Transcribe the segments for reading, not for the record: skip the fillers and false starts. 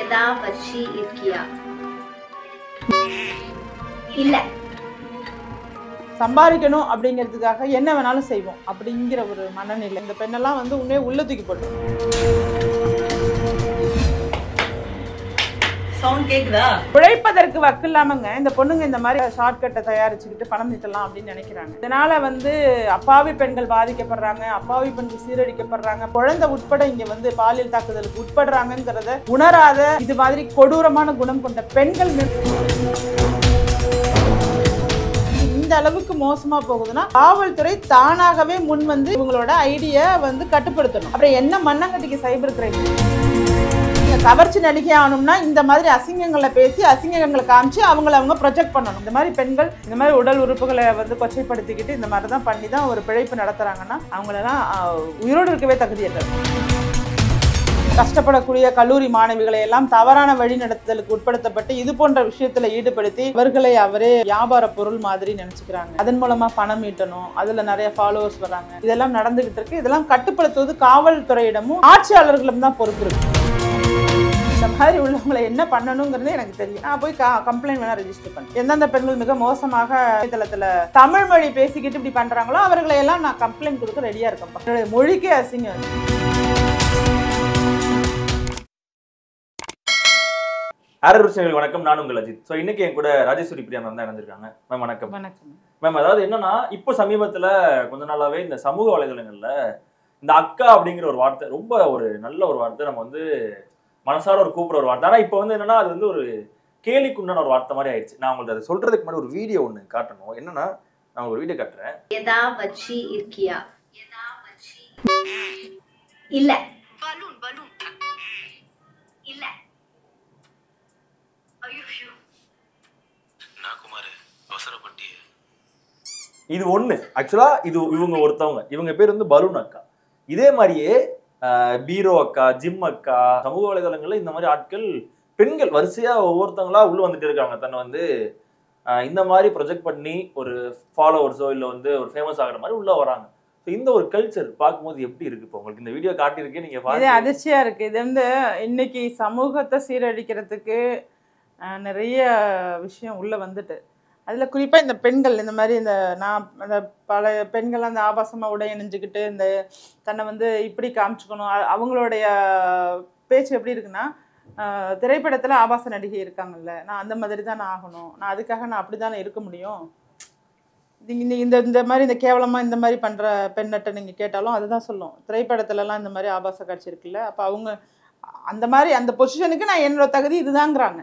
எதா வச்சு இருக்கியா? இல்ல. சம்பாதிக்கணும் அப்படிங்கிறதுக்காக என்ன வேணாலும் செய்வோம் அப்படிங்கிற ஒரு மனநிலை. இந்த பெண்ணெல்லாம் வந்து உண்மையே உள்ள தூக்கி போட்டு. சவுண்ட் கேக்குதா? உழைப்பதற்கு வக்கு இல்லாமங்க இந்த பொண்ணுங்க இந்த மாதிரி ஷார்ட்கட்டை தயாரிச்சுக்கிட்டு பணம் ஈட்டலாம் அப்படின்னு நினைக்கிறாங்க. இதனால வந்து அப்பாவி பெண்கள் பாதிக்கப்படுறாங்க, அப்பாவி பெண்கள் சீரழிக்கப்படுறாங்க, குழந்தை உட்பட இங்க வந்து பாலியல் தாக்குதலுக்கு உட்படுறாங்கிறத உணராத இது மாதிரி கொடூரமான குணம் கொண்ட பெண்கள் இந்த அளவுக்கு மோசமா போகுதுன்னா காவல்துறை தானாகவே முன் வந்து இவங்களோட ஐடியா வந்து கட்டுப்படுத்தணும். அப்புறம் என்ன மண்ணங்கட்டிக்கு சைபர் கிரைம் கவர்ச்சி நடிகை ஆகணும்னா இந்த மாதிரி அசிங்கங்களை பேசி அசிங்கங்களை காமிச்சு அவங்க ப்ரொஜெக்ட் பண்ணணும். இந்த மாதிரி பெண்கள் இந்த மாதிரி உடல் உறுப்புகளை வந்து கொச்சைப்படுத்திக்கிட்டு இந்த மாதிரி தான் பண்ணி தான் ஒரு பிழைப்பு நடத்துறாங்கன்னா அவங்களெல்லாம் உயிரோடு இருக்கவே தகுதியற்ற. கஷ்டப்படக்கூடிய கல்லூரி மாணவிகளை எல்லாம் தவறான வழி நடத்துதலுக்கு உட்படுத்தப்பட்டு இது போன்ற விஷயத்துல ஈடுபடுத்தி அவர்களை அவரே வியாபார பொருள் மாதிரி நினைச்சுக்கிறாங்க. அதன் மூலமா பணம் ஈட்டணும், அதுல நிறைய ஃபாலோவர்ஸ் வராங்க. இதெல்லாம் நடந்துகிட்டு இருக்கு. இதெல்லாம் கட்டுப்படுத்துவது காவல்துறையிடமும் ஆட்சியாளர்களிடம் தான் பொறுப்பு இருக்கு. இந்த மாதிரி உள்ளவங்களை என்ன பண்ணணுங்கிறது எனக்கு தெரியும். நான் போய் கம்ப்ளைண்ட் வேணா ரெஜிஸ்டர் பண்ணேன். எந்தெந்த பெண்கள் மிக மோசமாக இணையதளத்துல தமிழ் மொழி பேசிக்கிட்டு இப்படி பண்றாங்களோ அவர்களை எல்லாம் நான் கம்ப்ளைண்ட் கொடுக்க ரெடியா இருக்கேன். என்னுடைய மொழிக்கே அசிங்கம். ஆரோக்கியர்களுக்கு வணக்கம். நான் உங்கள் அஜித். ஸோ இன்னைக்கு என் கூட ராஜேஸ்வரி பிரியா மேம் தான் இணைஞ்சிருக்காங்க. மேம் வணக்கம். வணக்கம் மேம். அதாவது என்னன்னா இப்போ சமீபத்துல கொஞ்ச நாளாவே இந்த சமூக வலைதளங்கள்ல இந்த அக்கா அப்படிங்கிற ஒரு வார்த்தை ரொம்ப ஒரு நல்ல ஒரு வார்த்தை, நம்ம வந்து மனசார ஒரு கூப்பிட ஒரு வார்த்தை. ஆனா இப்போ வந்து என்னன்னா அது வந்து ஒரு கேலிக்குண்டான ஒரு வார்த்தை மாதிரி ஆயிடுச்சு. நான் உங்களுக்கு அதை சொல்றதுக்கு முன்னாடி ஒரு வீடியோ ஒன்று காட்டணும். என்னன்னா நான் ஒரு வீடியோ காட்டுறேன். எதா வச்சு இருக்கியா? இல்ல. பலூன் பலூன் இல்ல. ஐயோ நான் குமார் அவசரப்பட்டியே. இது ஒண்ணு. ஆக்சுவலா இது இவங்க ஒருத்தவங்க, இவங்க பேர் வந்து பலூன் அக்கா. இதே மாதிரியே பீரோ அக்கா, ஜிம் அக்கா, சமூக வலைதளங்கள்ல இந்த மாதிரி ஆட்கள் பெண்கள் வரிசையா ஒவ்வொருத்தவங்களா உள்ள வந்துட்டு இருக்காங்க. தன்னை வந்து இந்த மாதிரி ப்ரொஜெக்ட் பண்ணி ஒரு ஃபாலோவர்ஸோ இல்லை வந்து ஒரு ஃபேமஸ் ஆகிற மாதிரி உள்ள வராங்க. இந்த ஒரு கல்ச்சர் பார்க்கும்போது எப்படி இருக்கு? இப்போ உங்களுக்கு இந்த வீடியோ காட்டியிருக்கேன், நீங்க இது அதிர்ச்சியா இருக்கு. இது வந்து இன்னைக்கு சமூகத்தை சீரழிக்கிறதுக்கு நிறைய விஷயம் உள்ள வந்துட்டு, அதில் குறிப்பாக இந்த பெண்கள் இந்த மாதிரி நான் அந்த பல பெண்கள் அந்த ஆபாசமாக உடை அணிஞ்சுக்கிட்டு இந்த தன்னை வந்து இப்படி காமிச்சுக்கணும். அவங்களுடைய பேச்சு எப்படி இருக்குன்னா, திரைப்படத்தில் ஆபாச நடிகை இருக்காங்கல்ல, நான் அந்த மாதிரி தான் நான் ஆகணும், நான் அதுக்காக நான் அப்படி தானே இருக்க முடியும். இந்த மாதிரி இந்த கேவலமாக இந்த மாதிரி பண்ணுற பெண்ணட்டை நீங்கள் கேட்டாலும் அதுதான் சொல்லும். திரைப்படத்துலலாம் இந்த மாதிரி ஆபாச காட்சி இருக்குல்ல, அப்போ அவங்க அந்த மாதிரி அந்த பொசிஷனுக்கு நான் என்னோட தகுதி இதுதாங்கிறாங்க.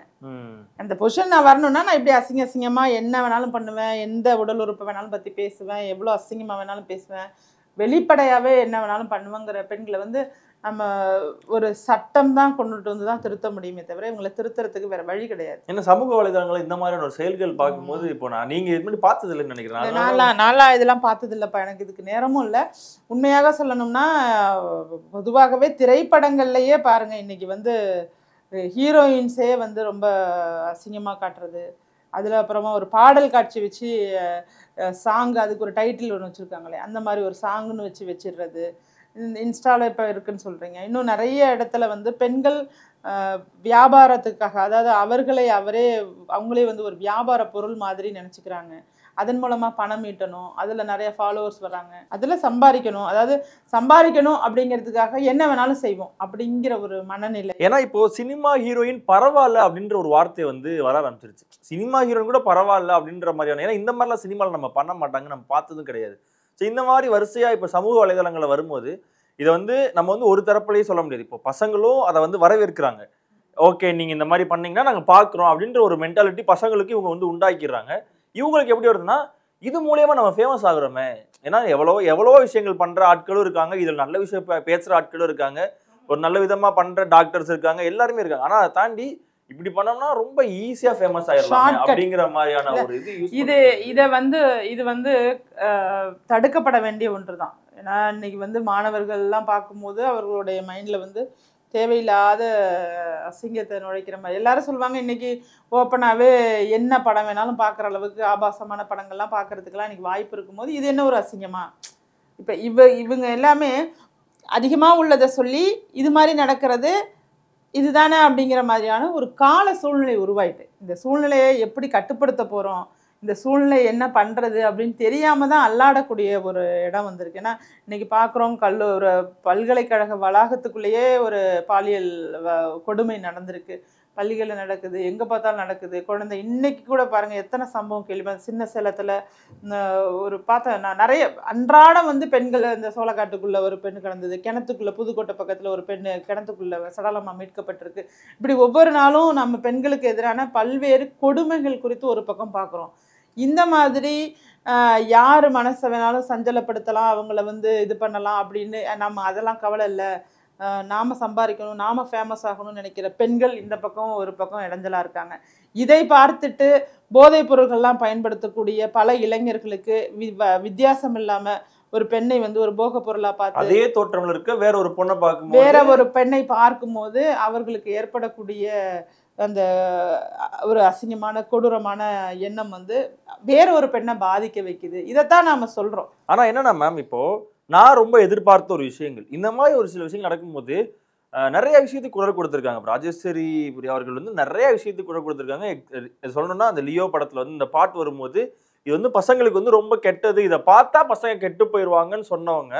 அந்த பொசிஷன் நான் வரணும்னா நான் இப்படி அசிங்கமா என்ன வேணாலும் பண்ணுவேன், எந்த உடல் உறுப்பு வேணாலும் பற்றி பேசுவேன், எவ்வளோ அசிங்கமாக வேணாலும் பேசுவேன், வெளிப்படையாகவே என்ன வேணாலும் பண்ணுவேங்கிற பெண்களை வந்து நம்ம ஒரு சட்டம் தான் கொண்டுட்டு வந்து தான் திருத்த முடியுமே தவிர இவங்களை திருத்துறதுக்கு வேற வழி கிடையாது. ஏன்னா சமூக வலைதளங்கள் இந்த மாதிரியான ஒரு செயல்கள் பார்க்கும்போது இப்போ நீங்க இது மாதிரி பார்த்தது இல்லைன்னு நினைக்கிறேன். நாளா இதெல்லாம் பார்த்தது இல்லைப்பா, எனக்கு இதுக்கு நேரமும் இல்லை. உண்மையாக சொல்லணும்னா பொதுவாகவே திரைப்படங்கள்லையே பாருங்க, இன்னைக்கு வந்து ஹீரோயின்ஸே வந்து ரொம்ப அசிங்கமாக காட்டுறது, அதில் அப்புறமா ஒரு பாடல் காட்சி வச்சு சாங், அதுக்கு ஒரு டைட்டில் ஒன்று வச்சுருக்காங்களே, அந்த மாதிரி ஒரு சாங்குன்னு வச்சிடுறது. இன்ஸ்டாவில் இப்போ இருக்குன்னு சொல்கிறீங்க. இன்னும் நிறைய இடத்துல வந்து பெண்கள் வியாபாரத்துக்காக, அதாவது அவங்களே வந்து ஒரு வியாபார பொருள் மாதிரி நினச்சிக்கிறாங்க. அதன் மூலமாக பணம் ஈட்டணும், அதில் நிறைய ஃபாலோவர்ஸ் வராங்க, அதில் சம்பாதிக்கணும், அதாவது சம்பாதிக்கணும் அப்படிங்கிறதுக்காக என்ன வேணாலும் செய்வோம் அப்படிங்கிற ஒரு மனநிலை. ஏன்னா இப்போ சினிமா ஹீரோயின் பரவாயில்ல அப்படின்ற ஒரு வார்த்தை வந்து வர ஆரம்பிச்சிருச்சு. சினிமா ஹீரோயின் கூட பரவாயில்ல அப்படின்ற மாதிரியான, ஏன்னா இந்த மாதிரிலாம் சினிமாவில் நம்ம பண்ண மாட்டாங்க, நம்ம பார்த்ததும் கிடையாது. ஸோ இந்த மாதிரி வரிசையாக இப்போ சமூக வலைதளங்களில் வரும்போது இதை வந்து நம்ம வந்து ஒரு தரப்புலேயே சொல்ல முடியாது. இப்போ பசங்களும் அதை வந்து வரவேற்கிறாங்க. ஓகே, நீங்கள் இந்த மாதிரி பண்ணீங்கன்னா நாங்கள் பார்க்குறோம் அப்படின்ற ஒரு மென்டாலிட்டி பசங்களுக்கு இவங்க வந்து உண்டாக்கிடுறாங்க. இவங்களுக்கு எப்படி வருதுன்னா, இது மூலியமாக நம்ம ஃபேமஸ் ஆகுறோமே. ஏன்னா எவ்வளோ விஷயங்கள் பண்ணுற ஆட்களும் இருக்காங்க, இதில் நல்ல விஷயம் பேசுகிற ஆட்களும் இருக்காங்க, ஒரு நல்ல விதமாக பண்ணுற டாக்டர்ஸ் இருக்காங்க, எல்லாருமே இருக்காங்க. ஆனால் அதை தாண்டி இப்படி பண்ணோம்னா ரொம்ப ஈஸியா ஃபேமஸ் ஆயிடலாம் அப்படிங்கிற மாதிரியான ஒரு இது வந்து தடுக்கப்பட வேண்டிய ஒன்றுதான். ஏன்னா இன்னைக்கு வந்து மாணவர்கள் எல்லாம் பார்க்கும்போது அவர்களுடைய மைண்ட்ல வந்து தேவையில்லாத அசிங்கத்தை நுழைக்கிற மாதிரி எல்லாரும் சொல்லுவாங்க. இன்னைக்கு ஓப்பனாகவே என்ன படம் வேணாலும் பார்க்குற அளவுக்கு ஆபாசமான படங்கள்லாம் பார்க்கறதுக்கெல்லாம் இன்னைக்கு வாய்ப்பு இருக்கும்போது இது என்ன ஒரு அசிங்கமா? இப்போ இவங்க எல்லாமே அதிகமாக உள்ளதை சொல்லி இது மாதிரி நடக்கிறது இதுதானே அப்படிங்கிற மாதிரியான ஒரு கால சூழ்நிலை உருவாயிட்டு. இந்த சூழ்நிலையை எப்படி கட்டுப்படுத்த போகிறோம், இந்த சூழ்நிலை என்ன பண்ணுறது அப்படின்னு தெரியாமல் தான் அல்லாடக்கூடிய ஒரு இடம் வந்திருக்கு. ஏன்னா இன்றைக்கி பார்க்குறோம், ஒரு பல்கலைக்கழக வளாகத்துக்குள்ளேயே ஒரு பாலியல் கொடுமை நடந்திருக்கு. பள்ளிகளில் நடக்குது, எங்கே பார்த்தாலும் நடக்குது. குழந்தை இன்னைக்கு கூட பாருங்கள் எத்தனை சம்பவம் கேள்வி. சின்ன சேலத்தில் ஒரு பார்த்தேன் நான், நிறைய அன்றாடம் வந்து பெண்கள் இந்த சோளக்காட்டுக்குள்ளே ஒரு பெண் கிடந்தது, கிணத்துக்குள்ளே புதுக்கோட்டை பக்கத்தில் ஒரு பெண் கிணத்துக்குள்ளே சடலமாக மீட்கப்பட்டிருக்கு. இப்படி ஒவ்வொரு நாளும் நம்ம பெண்களுக்கு எதிரான பல்வேறு கொடுமைகள் குறித்து ஒரு பக்கம் பார்க்குறோம். இந்த மாதிரி யார் மனசை வேணாலும் சஞ்சலப்படுத்தலாம், அவங்கள வந்து இது பண்ணலாம் அப்படின்னு நம்ம அதெல்லாம் கவலை இல்லை. நாம் சம்பாதிக்கணும், நாம் ஃபேமஸ் ஆகணும்னு நினைக்கிற பெண்கள் இந்த பக்கம் ஒரு பக்கம் இடைஞ்சலாக இருக்காங்க. இதை பார்த்துட்டு போதைப் பொருட்கள்லாம் பயன்படுத்தக்கூடிய பல இளைஞர்களுக்கு வித்தியாசம் இல்லாமல் ஒரு பெண்ணை வந்து ஒரு போக பொருளாக பார்த்து அதே தோற்றம்ல இருக்க வேற ஒரு பொண்ணை பார்க்கும் வேற ஒரு பெண்ணை பார்க்கும்போது அவர்களுக்கு ஏற்படக்கூடிய அந்த ஒரு அசிங்கமான கொடூரமான எண்ணம் வந்து வேற ஒரு பெண்ணை பாதிக்க வைக்குது. இதைத்தான் நாம சொல்றோம். ஆனா என்னன்னா மேம், இப்போ நான் ரொம்ப எதிர்பார்த்த ஒரு விஷயங்கள், இந்த மாதிரி ஒரு சில விஷயங்கள் நடக்கும்போது நிறைய விஷயத்துக்கு குரல் கொடுத்துருக்காங்க. ராஜேஸ்வரி பிரியா அவர்கள் வந்து நிறைய விஷயத்துக்கு குரல் கொடுத்துருக்காங்க. சொல்லணும்னா அந்த லியோ படத்துல வந்து இந்த பாட்டு வரும்போது இது வந்து பசங்களுக்கு வந்து ரொம்ப கெட்டது, இதை பார்த்தா பசங்க கெட்டு போயிடுவாங்கன்னு சொன்னவங்க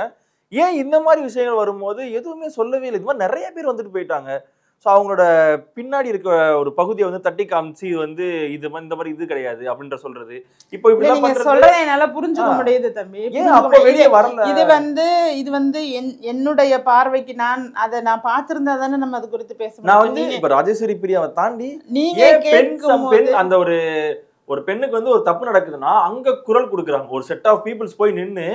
ஏன் இந்த மாதிரி விஷயங்கள் வரும்போது எதுவுமே சொல்லவே இல்லை. இது மாதிரி நிறைய பேர் வந்துட்டு போயிட்டாங்க. ஸோ அவங்களோட பின்னாடி இருக்க ஒரு பகுதியை வந்து தட்டி காமிச்சு வந்து இது இந்த மாதிரி இது கிடையாது அப்படின்ற சொல்றது. இப்போ இப்படி சொல்றதை என்னால புரிஞ்சுக்க முடியுது தம்பி. இது வந்து என்னுடைய பார்வைக்கு நான் பார்த்திருந்தா தானே நம்ம அது குறித்து பேசணும். நான் வந்து இப்ப ராஜேஸ்வரி பிரியாவை தாண்டி நீங்க பெண் அந்த ஒரு பெண்ணுக்கு வந்து ஒரு தப்பு நடக்குதுன்னா அங்க குரல் கொடுக்குறாங்க. ஒரு செட் ஆஃப் பீப்புள்ஸ் போய் நின்று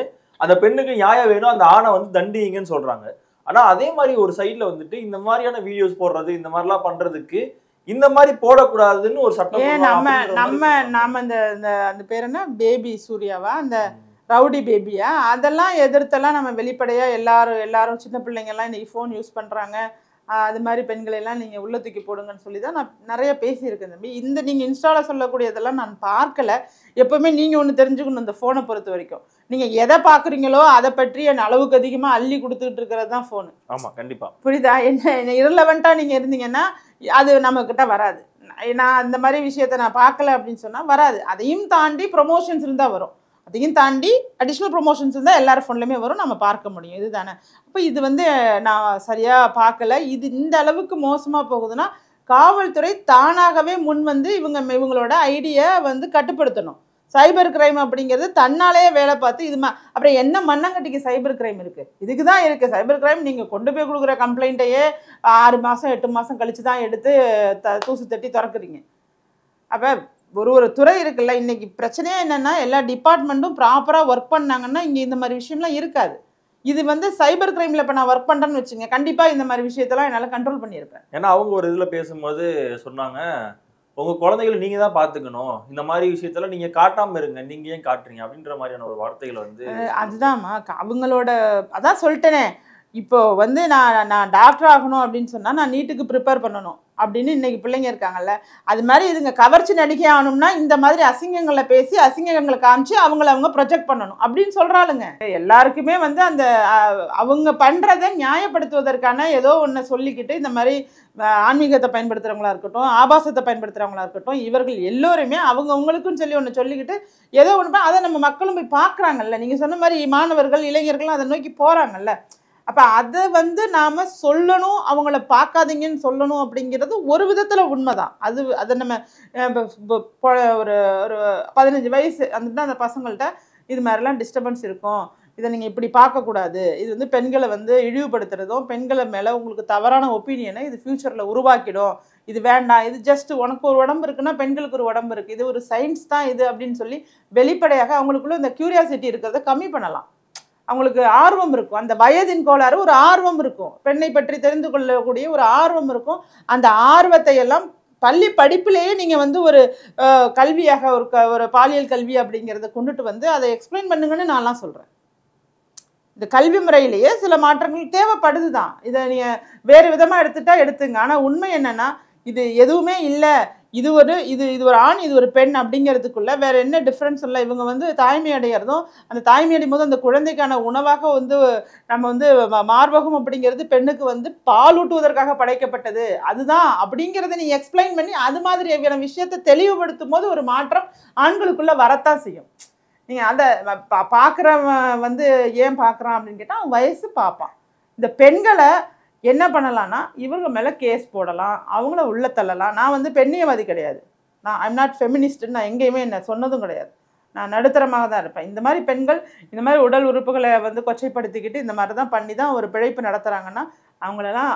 அந்த பெண்ணுக்கு நியாயம் வேணும், அந்த ஆணை வந்து தண்டிங்கன்னு சொல்றாங்க. ஆனா அதே மாதிரி ஒரு சைட்ல வந்துட்டு இந்த மாதிரியான வீடியோஸ் போடுறது, இந்த மாதிரிலாம் பண்றதுக்கு இந்த மாதிரி போடக்கூடாதுன்னு ஒரு சட்டம். நாம அந்த பேர் என்ன, பேபி சூர்யாவா, அந்த ரவுடி பேபியா, அதெல்லாம் எதிர்த்தெல்லாம் நம்ம வெளிப்படையா எல்லாரும் சின்ன பிள்ளைங்க எல்லாம் இன்னைக்கு ஃபோன் யூஸ் பண்றாங்க, அது மாதிரி பெண்களை எல்லாம் நீங்க உள்ள தூக்கி போடுங்கன்னு சொல்லி தான் நான் நிறைய பேசியிருக்கேன் தம்பி. இந்த நீங்க இன்ஸ்டால சொல்லக்கூடியதெல்லாம் நான் பார்க்கல. எப்பவுமே நீங்க ஒன்று தெரிஞ்சுக்கணும், இந்த ஃபோனை பொறுத்த வரைக்கும் நீங்க எதை பாக்குறீங்களோ அதை பற்றி என் அளவுக்கு அதிகமா அள்ளி கொடுத்துட்டு இருக்கிறது தான் ஃபோனு. ஆமா, கண்டிப்பா. புரியுதா? என்ன இரலவெண்டா நீங்க இருந்தீங்கன்னா அது நம்ம கிட்ட வராது. நான் அந்த மாதிரி விஷயத்த நான் பார்க்கல அப்படின்னு சொன்னா வராது. அதையும் தாண்டி ப்ரொமோஷன்ஸ் இருந்தா வரும், அதையும் தாண்டி அடிஷ்னல் ப்ரொமோஷன்ஸ் இருந்தால் எல்லாரும் ஃபோன்லையுமே வரும், நம்ம பார்க்க முடியும். இதுதானே. அப்போ இது வந்து நான் சரியாக பார்க்கல. இது இந்த அளவுக்கு மோசமாக போகுதுன்னா காவல்துறை தானாகவே முன் வந்து இவங்களோட ஐடியை வந்து கட்டுப்படுத்தணும். சைபர் கிரைம் அப்படிங்கிறது தன்னாலேயே வேலை பார்த்து அப்புறம் என்ன மண்ணங்கட்டிக்கு சைபர் கிரைம் இருக்குது? இதுக்கு தான் இருக்குது சைபர் கிரைம். நீங்கள் கொண்டு போய் கொடுக்குற கம்ப்ளைண்ட்டையே 6 மாதம் 8 மாதம் கழித்து தான் எடுத்து தூசு தட்டி திறக்குறீங்க. அப்போ ஒரு துறை இருக்குல்ல. இன்னைக்கு பிரச்சனையே என்னன்னா எல்லா டிபார்ட்மெண்ட்டும் ப்ராப்பராக ஒர்க் பண்ணாங்கன்னா இங்கே இந்த மாதிரி விஷயம்லாம் இருக்காது. இது வந்து சைபர் கிரைமில் இப்போ நான் ஒர்க் பண்ணுறேன்னு வச்சுங்க, கண்டிப்பாக இந்த மாதிரி விஷயத்தெல்லாம் என்னால் கண்ட்ரோல் பண்ணியிருப்பேன். ஏன்னா அவங்க ஒரு இதில் பேசும்போது சொன்னாங்க, உங்கள் குழந்தைகளை நீங்கள் தான் பார்த்துக்கணும், இந்த மாதிரி விஷயத்தெல்லாம் நீங்கள் காட்டாமல் இருங்க, நீங்கள் ஏன் காட்டுறீங்க அப்படின்ற மாதிரியான ஒரு வார்த்தைகளை வந்து அதுதான்மா அவங்களோட. அதான் சொல்லிட்டேனே, இப்போ வந்து நான் டாக்டர் ஆகணும் அப்படின்னு சொன்னால் நான் நீட்டுக்கு ப்ரிப்பேர் பண்ணணும் அப்படின்னு இன்னைக்கு பிள்ளைங்க இருக்காங்கல்ல. அது மாதிரி இதுங்க கவர்ச்சி நடிகை ஆகணும்னா இந்த மாதிரி அசிங்கங்களை பேசி அசிங்கங்களை காமிச்சு அவங்க ப்ரொஜெக்ட் பண்ணணும் அப்படின்னு சொல்கிறாளுங்க. எல்லாருக்குமே வந்து அந்த அவங்க பண்ணுறதை நியாயப்படுத்துவதற்கான ஏதோ ஒன்று சொல்லிக்கிட்டு இந்த மாதிரி ஆன்மீகத்தை பயன்படுத்துகிறவங்களா இருக்கட்டும், ஆபாசத்தை பயன்படுத்துகிறவங்களா இருக்கட்டும், இவர்கள் எல்லோருமே அவங்களுக்குன்னு சொல்லி ஒன்று சொல்லிக்கிட்டு ஏதோ ஒன்று அதை நம்ம மக்களும் போய் பார்க்குறாங்கல்ல. நீங்கள் சொன்ன மாதிரி மாணவர்கள் இளைஞர்களும் அதை நோக்கி போகிறாங்கல்ல. அப்போ அதை வந்து நாம் சொல்லணும், அவங்கள பார்க்காதீங்கன்னு சொல்லணும் அப்படிங்கிறது ஒரு விதத்தில் உண்மைதான். அதை நம்ம ஒரு 15 வயசு அந்த பசங்கள்கிட்ட இது மாதிரிலாம் டிஸ்டர்பன்ஸ் இருக்கும், இதை நீங்கள் இப்படி பார்க்கக்கூடாது, இது வந்து பெண்களை வந்து இழிவுபடுத்துறதும் பெண்களை மேலே உங்களுக்கு தவறான ஒப்பீனியனை இது ஃப்யூச்சரில் உருவாக்கிடும், இது வேண்டாம், இது ஜஸ்ட் உனக்கு ஒரு உடம்பு இருக்குன்னா பெண்களுக்கு ஒரு உடம்பு இருக்குது, இது ஒரு சயின்ஸ் தான் இது அப்படின்னு சொல்லி வெளிப்படையாக அவங்களுக்குள்ள இந்த கியூரியாசிட்டி இருக்கிறத கம்மி பண்ணலாம். அவங்களுக்கு ஆர்வம் இருக்கும், அந்த வயதின் கோளாறு ஒரு ஆர்வம் இருக்கும், பெண்ணை பற்றி தெரிந்து கொள்ளக்கூடிய ஒரு ஆர்வம் இருக்கும். அந்த ஆர்வத்தை எல்லாம் பள்ளி படிப்பிலேயே நீங்கள் வந்து ஒரு கல்வியாக ஒரு பாலியல் கல்வி அப்படிங்கிறத கொண்டுட்டு வந்து அதை எக்ஸ்பிளைன் பண்ணுங்கன்னு நான்லாம் சொல்கிறேன். இந்த கல்வி முறையிலேயே சில மாற்றங்கள் தேவைப்படுது தான். இதை நீங்கள் வேறு விதமாக எடுத்துட்டா எடுத்துங்க. ஆனால் உண்மை என்னென்னா இது எதுவுமே இல்லை, இது ஒரு ஆண், இது ஒரு பெண் அப்படிங்கிறதுக்குள்ள வேற என்ன டிஃப்ரென்ஸ் இல்லை. இவங்க வந்து தாய்மை அடைகிறதும், அந்த தாய்மை அடையும் போது அந்த குழந்தைக்கான உணவாக வந்து நம்ம வந்து மார்பகம் அப்படிங்கிறது பெண்ணுக்கு வந்து பால் ஊட்டுவதற்காக படைக்கப்பட்டது, அதுதான் அப்படிங்கிறத நீ எக்ஸ்பிளைன் பண்ணி அது மாதிரியான விஷயத்தை தெளிவுபடுத்தும் போது ஒரு மாற்றம் ஆண்களுக்குள்ள வரத்தான் செய்யும். நீங்க அந்த பார்க்குறவன் வந்து ஏன் பார்க்குறான் அப்படின்னு கேட்டால் அவன் வயசு பார்ப்பான். இந்த பெண்களை என்ன பண்ணலான்னா இவங்க மேலே கேஸ் போடலாம், அவங்கள உள்ள தள்ளலாம். நான் வந்து பெண்ணியவாதி கிடையாது, நான் ஐம் நாட் ஃபெமினிஸ்ட்னு நான் எங்கேயுமே என்ன சொன்னதும் கிடையாது. நான் நடுத்தரமாக தான் இருப்பேன். இந்த மாதிரி பெண்கள் இந்த மாதிரி உடல் உறுப்புகளை வந்து கொச்சைப்படுத்திக்கிட்டு இந்த மாதிரி தான் பண்ணி தான் ஒரு பிழைப்பு நடத்துகிறாங்கன்னா அவங்களெல்லாம்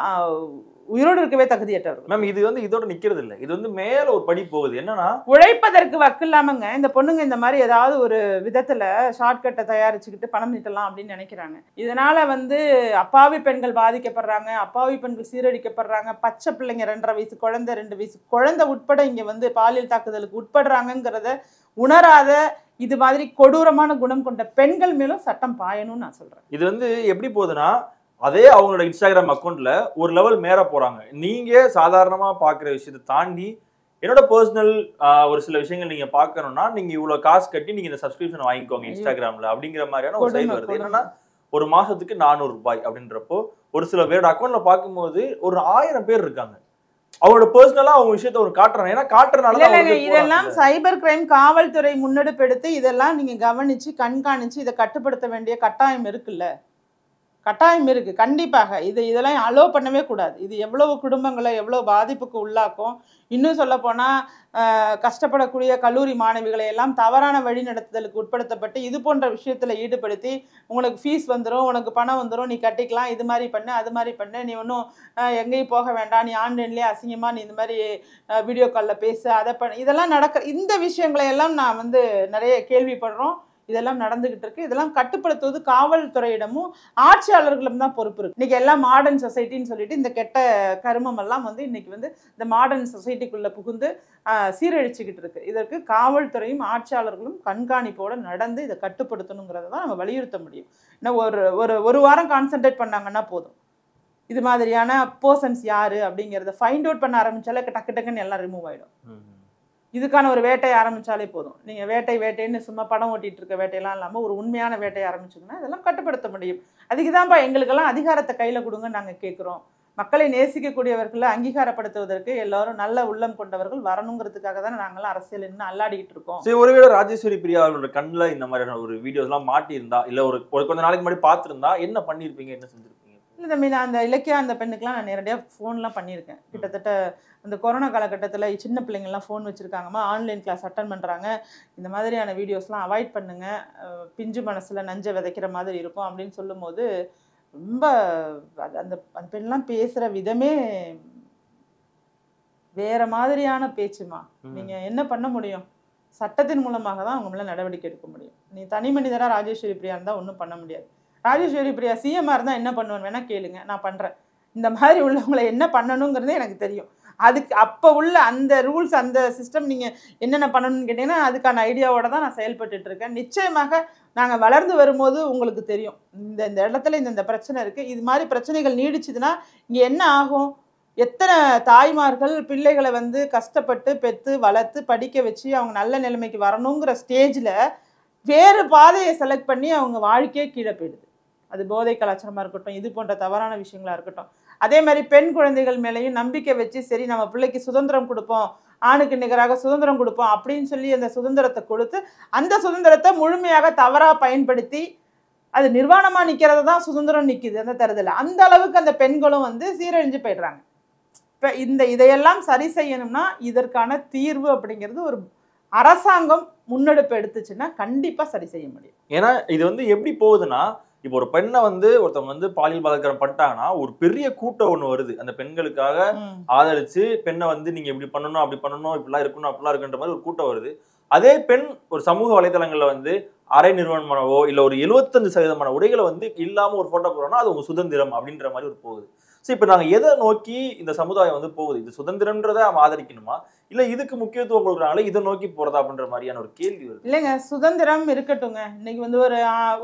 உயிரோடு இருக்கவே தகுதியற்றவர்கள். மேம் இது வந்து இதோட நிக்கிறது இல்லை, இது வந்து மேல ஒரு படி போகுது. என்னன்னா உழைப்பதற்கு வக்கு இல்லாமங்க இந்த பொண்ணுங்க இந்த மாதிரி ஏதாவது ஒரு விதத்துல ஷார்ட்கட்டை தயாரிச்சுக்கிட்டு பணம் நீட்டலாம் அப்படின்னு நினைக்கிறாங்க. இதனால வந்து அப்பாவி பெண்கள் பாதிக்கப்படுறாங்க, அப்பாவி பெண்கள் சீரழிக்கப்படுறாங்க, பச்சை பிள்ளைங்க 2.5 வயசு குழந்தை 2 வயசு குழந்தை உட்பட இங்க வந்து பாலியல் தாக்குதலுக்கு உட்படுறாங்கிறத உணராத இது மாதிரி கொடூரமான குணம் கொண்ட பெண்கள் மேலும் சட்டம் பாயணும்னு நான் சொல்றேன். இது வந்து எப்படி போகுதுன்னா அதே அவங்களோட இன்ஸ்டாகிராம் அக்கௌண்ட்ல ஒரு லெவல் மேல போறாங்க. நீங்க சாதாரணமா பாக்குற விஷயத்தை தாண்டி என்னோட பர்சனல் ஒரு சில விஷயங்கள் நீங்க பாக்கணும்னா நீங்க இவ்வளவு காசு கட்டி நீங்க இந்த சப்ஸ்கிரிப்ஷன் வாங்கிக்கோங்க இன்ஸ்டாகிராம்ல அப்படிங்கிற மாதிரியான ஒரு சைட் வருது. என்னன்னா ஒரு மாசத்துக்கு 400 ரூபாய் அப்படின்றப்போ ஒரு சில பேரோட அக்கௌண்ட்ல பார்க்கும்போது ஒரு 1000 பேர் இருக்காங்க. அவங்களோட பர்சனலா அவங்க விஷயத்த ஒரு காட்டுறாங்க. ஏன்னா காட்டுறதுனால இதெல்லாம் சைபர் கிரைம் காவல்துறை முன்னெடுப்பெடுத்து இதெல்லாம் நீங்க கவனிச்சு கண்காணிச்சு இதை கட்டுப்படுத்த வேண்டிய கட்டாயம் இருக்குல்ல, கட்டாயம் இருக்கு கண்டிப்பாக. இதெல்லாம் அலோ பண்ணவே கூடாது. இது எவ்வளவு குடும்பங்களை எவ்வளவு பாதிப்புக்கு உள்ளாக்கும். இன்னும் சொல்ல போனா கஷ்டப்படக்கூடிய கல்லூரி மாணவிகளை எல்லாம் தவறான வழி நடத்துதலுக்கு உட்படுத்தப்பட்டு இது போன்ற விஷயத்துல ஈடுபடுத்தி உங்களுக்கு ஃபீஸ் வந்துடும், உனக்கு பணம் வந்துடும், நீ கட்டிக்கலாம், இது மாதிரி பண்ணு அது மாதிரி பண்ணு, நீ ஒன்றும் எங்கேயும் போக வேண்டாம், நீ ஆன்லைன்லேயே அசிங்கமா நீ இந்த மாதிரி வீடியோ காலில் பேசு அதை பண்ணு, இதெல்லாம் இந்த விஷயங்களை எல்லாம் நான் வந்து நிறைய கேள்விப்படுறோம். இதெல்லாம் நடந்துகிட்டு இருக்கு. இதெல்லாம் கட்டுப்படுத்துவது காவல்துறையிடமும் ஆட்சியாளர்களும் தான் பொறுப்பு இருக்கு. இன்னைக்கு எல்லாம் மாடர்ன் சொசைட்டின்னு சொல்லிட்டு இந்த கெட்ட கருமம் எல்லாம் வந்து இன்னைக்கு வந்து இந்த மாடர்ன் சொசைட்டிக்குள்ள புகுந்து சீரழிச்சுக்கிட்டு இருக்கு. இதற்கு காவல்துறையும் ஆட்சியாளர்களும் கண்காணிப்போட நடந்து இதை கட்டுப்படுத்தணுங்கிறத தான் நம்ம வலியுறுத்த முடியும். இன்னும் ஒரு வாரம் கான்சென்ட்ரேட் பண்ணாங்கன்னா போதும். இது மாதிரியான பர்சன்ஸ் யாரு அப்படிங்கிறத ஃபைண்ட் அவுட் பண்ண ஆரம்பிச்சாலே டக்கு டக்குன்னு எல்லாம் ரிமூவ் ஆயிடும். இதுக்கான ஒரு வேட்டையை ஆரம்பிச்சாலே போதும். நீங்கள் வேட்டைன்னு சும்மா படம் ஓட்டிகிட்டு இருக்க வேட்டையெல்லாம் இல்லாமல் ஒரு உண்மையான வேட்டையை ஆரம்பிச்சிங்கன்னா இதெல்லாம் கட்டுப்படுத்த முடியும். அதுக்கு தான்ப்பா எங்களுக்கெல்லாம் அதிகாரத்தை கையில் கொடுங்கன்னு நாங்கள் கேட்குறோம். மக்களை நேசிக்கக்கூடியவர்களை அங்கீகாரப்படுத்துவதற்கு எல்லாரும் நல்ல உள்ளம் கொண்டவர்கள் வரணுங்கிறதுக்காக தானே நாங்களாம் அரசியல் இன்னும் அல்லாடிக்கிட்டு இருக்கோம். சரி, ஒருவேளை ராஜேஸ்வரி பிரியா அவர்களோட கண்ணில் இந்த மாதிரியான ஒரு வீடியோஸ்லாம் மாட்டியிருந்தா இல்லை ஒரு கொஞ்ச நாளைக்கு முன்னாடி பார்த்துருந்தா என்ன பண்ணியிருப்பீங்க, என்ன செஞ்சுருப்பீங்க? இல்லை தம்பி, நான் அந்த இலக்கியா அந்த பெண்ணுக்கெலாம் நான் நேரடியாக ஃபோன்லாம் பண்ணியிருக்கேன். கிட்டத்தட்ட அந்த கொரோனா காலகட்டத்தில் சின்ன பிள்ளைங்கள்லாம் ஃபோன் வச்சுருக்காங்கம்மா, ஆன்லைன் கிளாஸ் அட்டன் பண்ணுறாங்க, இந்த மாதிரியான வீடியோஸ்லாம் அவாய்ட் பண்ணுங்கள், பிஞ்சு மனசில் நஞ்சை விதைக்கிற மாதிரி இருக்கும் அப்படின்னு சொல்லும்போது ரொம்ப அந்த அந்த பெண்லாம் பேசுகிற விதமே வேற மாதிரியான பேச்சுமா. நீங்கள் என்ன பண்ண முடியும்? சட்டத்தின் மூலமாக தான் அவங்க மேலே நடவடிக்கை எடுக்க முடியும். நீ தனி மனிதராக ராஜேஸ்வரி பிரியா இருந்தால் ஒன்றும் பண்ண முடியாது. ராஜேஸ்வரி பிரியா சிஎம்மாக இருந்தால் என்ன பண்ணுவேன்னு வேணால் கேளுங்க, நான் பண்ணுறேன். இந்த மாதிரி உள்ளவங்களை என்ன பண்ணணுங்கிறதே எனக்கு தெரியும். அதுக்கு அப்போ உள்ள அந்த ரூல்ஸ் அந்த சிஸ்டம் நீங்கள் என்னென்ன பண்ணணும்னு கேட்டிங்கன்னா அதுக்கான ஐடியாவோட தான் நான் செயல்பட்டு இருக்கேன். நிச்சயமாக நாங்கள் வளர்ந்து வரும்போது உங்களுக்கு தெரியும் இந்த இடத்துல இந்த பிரச்சனை இருக்குது, இது மாதிரி பிரச்சனைகள் நீடிச்சுதுன்னா இங்கே என்ன ஆகும். எத்தனை தாய்மார்கள் பிள்ளைகளை வந்து கஷ்டப்பட்டு பெற்று வளர்த்து படிக்க வச்சு அவங்க நல்ல நிலைமைக்கு வரணுங்கிற ஸ்டேஜில் வேறு பாதையை செலக்ட் பண்ணி அவங்க வாழ்க்கையே கீழே போயிடுது. அது போதை கலாச்சாரமாக இருக்கட்டும், இது போன்ற தவறான விஷயங்களாக இருக்கட்டும். அதே மாதிரி பெண் குழந்தைகள் மேலேயும் நம்பிக்கை வச்சு சரி நம்ம பிள்ளைக்கு சுதந்திரம் கொடுப்போம், ஆணுக்கு நிகராக சுதந்திரம் கொடுப்போம் அப்படின்னு சொல்லி அந்த சுதந்திரத்தை கொடுத்து அந்த சுதந்திரத்தை முழுமையாக தவறாக பயன்படுத்தி அது நிர்வாணமாக நிற்கிறது தான் சுதந்திரம் நிற்கிது அந்த தருதலை. அந்த அளவுக்கு அந்த பெண்களும் வந்து சீரழிஞ்சு போயிடுறாங்க. இப்போ இதையெல்லாம் சரி செய்யணும்னா இதற்கான தீர்வு அப்படிங்கிறது ஒரு அரசாங்கம் முன்னெடுப்பு எடுத்துச்சுன்னா கண்டிப்பாக சரி செய்ய முடியும். ஏன்னா இது வந்து எப்படி போகுதுன்னா இப்போ ஒரு பெண்ணை வந்து ஒருத்தவங்க வந்து பாலியல் பலாத்காரம் பண்ணிட்டாங்கன்னா ஒரு பெரிய கூட்டம் ஒண்ணு வருது அந்த பெண்களுக்காக ஆதரிச்சு பெண்ணை வந்து நீங்க இப்படி பண்ணணும் அப்படி பண்ணணும் இப்படிலாம் இருக்கணும் அப்படிலாம் இருக்குன்ற மாதிரி ஒரு கூட்டம் வருது. அதே பெண் ஒரு சமூக வலைதளங்கள்ல வந்து அரை நிறுவனமானவோ இல்ல ஒரு 75% உடைகளை வந்து இல்லாம ஒரு போட்டோ போடுறோம்னா அது உங்க சுதந்திரம் அப்படின்ற மாதிரி ஒரு போகுது. சரி, இப்ப நாங்க எதை நோக்கி இந்த சமுதாயம் வந்து போகுது? இது சுதந்திரம்ன்றதை ஆதரிக்கணுமா இல்ல இதுக்கு முக்கியத்துவம் கொடுக்குறாங்களே இதை நோக்கி போறதா அப்படின்ற மாதிரியான ஒரு கேள்வி வருது. இல்லைங்க, சுதந்திரம் இருக்கட்டுங்க. இன்னைக்கு வந்து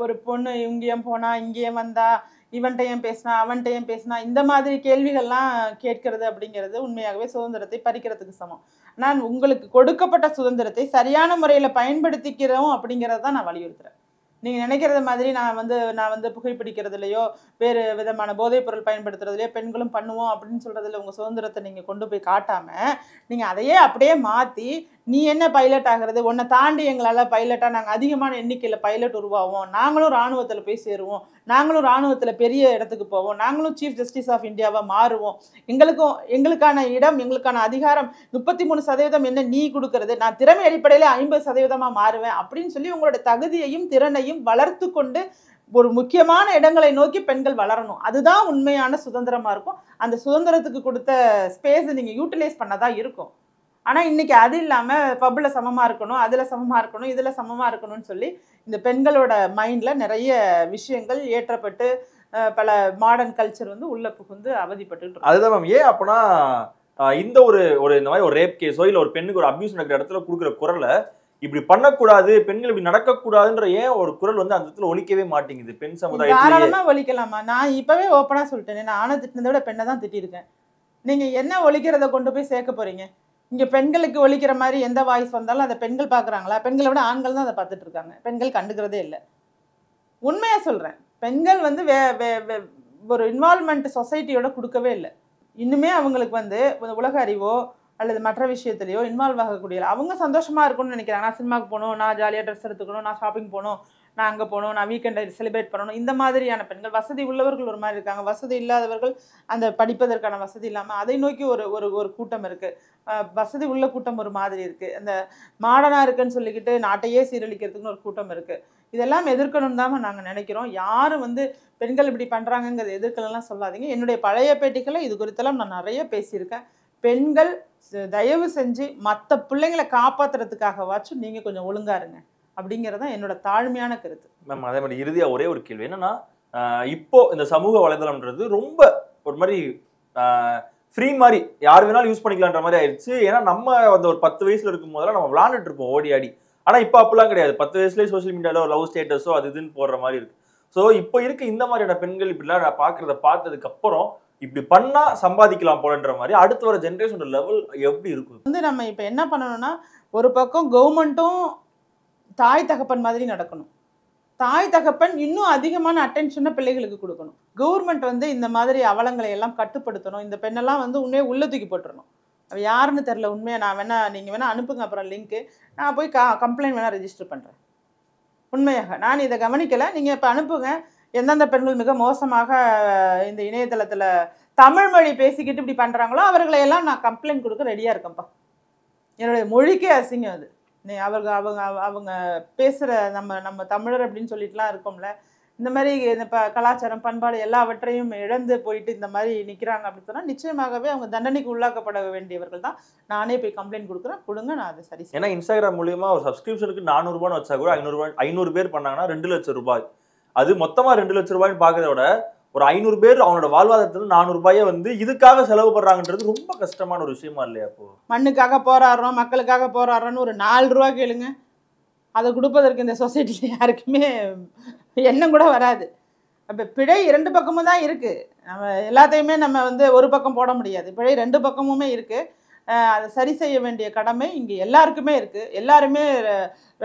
ஒரு பொண்ணு இங்கேயும் போனா இங்கேயும் வந்தா இவன்கிட்ட ஏன் பேசினா அவன்கிட்ட ஏன் பேசினா இந்த மாதிரி கேள்விகள்லாம் கேட்கறது அப்படிங்கிறது உண்மையாகவே சுதந்திரத்தை பறிக்கிறதுக்கு சமம். நான் உங்களுக்கு கொடுக்கப்பட்ட சுதந்திரத்தை சரியான முறையில் பயன்படுத்திக்கிறோம் அப்படிங்கிறத தான் நான் வலியுறுத்துறேன். நீங்கள் நினைக்கிறது மாதிரி நான் வந்து புகைப்பிடிக்கிறதுலையோ வேறு விதமான போதைப் பொருள் பயன்படுத்துறதுலையோ பெண்களும் பண்ணுவோம் அப்படின்னு சொல்கிறதுல உங்கள் சுதந்திரத்தை நீங்கள் கொண்டு போய் காட்டாமல் நீங்கள் அதையே அப்படியே மாற்றி நீ என்ன பைலட் ஆகிறது, உன்னை தாண்டி எங்களால் பைலட்டாக நாங்கள் அதிகமான எண்ணிக்கையில் பைலட் உருவாவோம், நாங்களும் இராணுவத்தில் போய் சேருவோம், நாங்களும் இராணுவத்தில் பெரிய இடத்துக்கு போவோம், நாங்களும் சீஃப் ஜஸ்டிஸ் ஆஃப் இந்தியாவாக மாறுவோம், எங்களுக்கான இடம் எங்களுக்கான அதிகாரம் 33% என்ன நீ கொடுக்கறது, நான் திறமை அடிப்படையில் 50% மாறுவேன் அப்படின்னு சொல்லி உங்களோட தகுதியையும் திறனையும் வளர்த்து கொண்டு ஒரு முக்கியமான இடங்களை நோக்கி பெண்கள் வளரணும். அதுதான் உண்மையான சுதந்திரமாக இருக்கும். அந்த சுதந்திரத்துக்கு கொடுத்த ஸ்பேஸை நீங்கள் யூட்டிலைஸ் பண்ணதான் இருக்கும். ஆனால் இன்னைக்கு அது இல்லாமல் பப்பில் சமமாக இருக்கணும், அதில் சமமாக இருக்கணும், இதில் சமமாக இருக்கணும்னு சொல்லி இந்த பெண்களோட மைண்டில் நிறைய விஷயங்கள் ஏற்றப்பட்டு பல மாடர்ன் கல்ச்சர் வந்து உள்ள புகுந்து அவதிப்பட்டு. அதுதான் மேம். ஏன் அப்படின்னா இந்த ஒரு இந்த மாதிரி ஒரு ரேப் கேஸோ இல்லை ஒரு பெண்ணுக்கு ஒரு அபியூஸ் நடக்கிற இடத்துல கொடுக்குற குரலை இப்படி பண்ணக்கூடாது, பெண்கள் இப்படி நடக்கக்கூடாதுன்ற ஏன் ஒரு குரல் வந்து அந்த இடத்துல ஒலிக்கவே மாட்டேங்குது பெண் சமுதாயத்துல? தாராளமா ஒலிக்கலாமா? நான் இப்பவே ஓப்பனா சொல்லிட்டேன், நான் ஆணை திட்டினதை விட பெண்ணை தான் திட்டிருக்கேன். நீங்க என்ன ஒலிக்கிறத கொண்டு போய் சேர்க்க போறீங்க? இங்க பெண்களுக்கு ஒலிக்கிற மாதிரி எந்த வாய்ஸ் வந்தாலும் அதை பெண்கள் பாக்குறாங்களா? பெண்களை விட ஆண்கள் தான் அதை பார்த்துட்டு இருக்காங்க. பெண்கள் கண்டுக்கிறதே இல்லை. உண்மையா சொல்றேன், பெண்கள் வந்து ஒரு இன்வால்மெண்ட் சொசைட்டியோட கொடுக்கவே இல்லை. இன்னுமே அவங்களுக்கு வந்து உலக அறிவோ அல்லது மற்ற விஷயத்துலையோ இன்வால்வ் ஆகக்கூடிய, அவங்க சந்தோஷமா இருக்கும்னு நினைக்கிறாங்க. நான் சினிமாவுக்கு போகணும், நான் ஜாலியாக ட்ரெஸ் எடுத்துக்கணும், நான் ஷாப்பிங் போகணும், நான் அங்கே போகணும், நான் வீக்கெண்டை செலிப்ரேட் பண்ணணும், இந்த மாதிரியான பெண்கள். வசதி உள்ளவர்கள் ஒரு மாதிரி இருக்காங்க, வசதி இல்லாதவர்கள் அந்த படிப்பதற்கான வசதி இல்லாமல் அதை நோக்கி ஒரு கூட்டம் இருக்குது. வசதி உள்ள கூட்டம் ஒரு மாதிரி இருக்குது. அந்த மாடர்னாக இருக்குன்னு சொல்லிக்கிட்டு நாட்டையே சீரழிக்கிறதுக்குன்னு ஒரு கூட்டம் இருக்குது. இதெல்லாம் எதிர்க்கணும்னு தான் நாங்கள் நினைக்கிறோம். யாரும் வந்து பெண்கள் இப்படி பண்ணுறாங்கங்கிறது எதிர்க்கலாம் சொல்லாதீங்க. என்னுடைய பழைய பேட்டிகளை இது குறித்தெல்லாம் நான் நிறைய பேசியிருக்கேன். பெண்கள் தயவு செஞ்சு மற்ற பிள்ளைங்களை காப்பாற்றுறதுக்காகவாச்சும் நீங்கள் கொஞ்சம் ஒழுங்கா இருங்க அப்படிங்கிறது தான் என்னோட தாழ்மையான கருத்து. மேம், அதே மாதிரி இறுதியாக ஒரே ஒரு கேள்வி என்னன்னா, இப்போ இந்த சமூக வலைதளம்ன்றது ரொம்ப ஒரு மாதிரி ஃப்ரீ மாதிரி யார் வேணாலும் யூஸ் பண்ணிக்கலான்ற மாதிரி ஆயிடுச்சு. ஏன்னா நம்ம அந்த ஒரு 10 வயசுல இருக்கும் போதெல்லாம் நம்ம விளாண்டுட்டு இருப்போம் ஓடி ஆடி. ஆனால் இப்போ அப்படிலாம் கிடையாது. 10 வயசுலேயே சோஷியல் மீடியாவில் ஒரு லவ் ஸ்டேட்டஸோ அது இதுன்னு போடுற மாதிரி இருக்கு. ஸோ இப்போ இருக்க இந்த மாதிரியான பெண்கள் இப்படிலாம் நான் பார்க்குறத பார்த்ததுக்கு அப்புறம் இப்படி பண்ணா சம்பாதிக்கலாம் போலன்ற மாதிரி அடுத்து வர ஜென்ரேஷனோட லெவல் எப்படி இருக்கும்? வந்து நம்ம இப்போ என்ன பண்ணணும்னா, ஒரு பக்கம் கவர்மெண்ட்டும் தாய் தகப்பன் மாதிரி நடக்கணும். தாய் தகப்பன் இன்னும் அதிகமான அட்டென்ஷனை பிள்ளைகளுக்கு கொடுக்கணும். கவர்மெண்ட் வந்து இந்த மாதிரி அவலங்களை எல்லாம் கட்டுப்படுத்தணும். இந்த பெண்ணெல்லாம் வந்து உண்மையை உள்ள தூக்கி போட்டுறணும். அவள் யாருன்னு தெரில. உண்மையாக நீங்கள் வேணால் அனுப்புங்க அப்புறம் லிங்க்கு, நான் போய் கம்ப்ளைண்ட் வேணால் ரெஜிஸ்டர் பண்ணுறேன். உண்மையாக நான் இதை கவனிக்கலை, நீங்கள் இப்போ அனுப்புங்க. எந்தெந்த பெண்கள் மிக மோசமாக இந்த இணையதளத்தில் தமிழ் மொழி பேசிக்கிட்டு இப்படி பண்ணுறாங்களோ அவர்களை எல்லாம் நான் கம்ப்ளைண்ட் கொடுக்க ரெடியாக இருக்கேன்ப்பா. என்னுடைய மொழிக்கே அசிங்கம் அது. அவங்க அவங்க அவங்க பேசுகிற நம்ம தமிழர் அப்படின்னு சொல்லிட்டுலாம் இருக்கோம்ல, இந்த மாதிரி இந்த கலாச்சாரம் பண்பாடு எல்லாவற்றையும் இழந்து போயிட்டு இந்த மாதிரி நிற்கிறாங்க அப்படின்னு சொன்னால் நிச்சயமாகவே அவங்க தண்டனைக்கு உள்ளாக்கப்பட வேண்டியவர்கள் தான். நானே போய் கம்ப்ளைண்ட் கொடுக்குறேன், கொடுங்க, நான் அதை சரி. ஏன்னா இன்ஸ்டாகிராம் மூலியமா ஒரு சப்ஸ்கிரிப்ஷனுக்கு 400 ரூபான்னு வச்சா கூட 500 பேர் பண்ணாங்கன்னா 2 லட்சம் ரூபாய். அது மொத்தமா 2 லட்சம் ரூபாய்ன்னு பார்க்கறத விட ஒரு 500 பேர் அவனோட வாழ்வாதாரத்துல 400 ரூபாயை வந்து இதுக்காக செலவு பண்றாங்கன்றது ரொம்ப கஷ்டமான ஒரு விஷயமா இல்லையா? அப்போ மண்ணுக்காக போராடுறோம், மக்களுக்காக போராடுறோன்னு ஒரு 4 ரூபா கேளுங்க, அதை கொடுப்பதற்கு இந்த சொசைட்டியில் யாருக்குமே எண்ணம் கூட வராது. அப்போ பிழை 2 பக்கமும் தான் இருக்குது. நம்ம எல்லாத்தையுமே நம்ம வந்து ஒரு பக்கம் போட முடியாது. பிழை 2 பக்கமுமே இருக்குது. அதை சரி செய்ய வேண்டிய கடமை இங்கே எல்லாருக்குமே இருக்குது. எல்லாருமே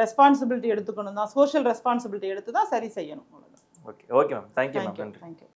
ரெஸ்பான்சிபிலிட்டி எடுத்துக்கணும் தான், சோஷியல் ரெஸ்பான்சிபிலிட்டி எடுத்து தான் சரி செய்யணும். Okay ma'am, thank you ma'am. Thank you.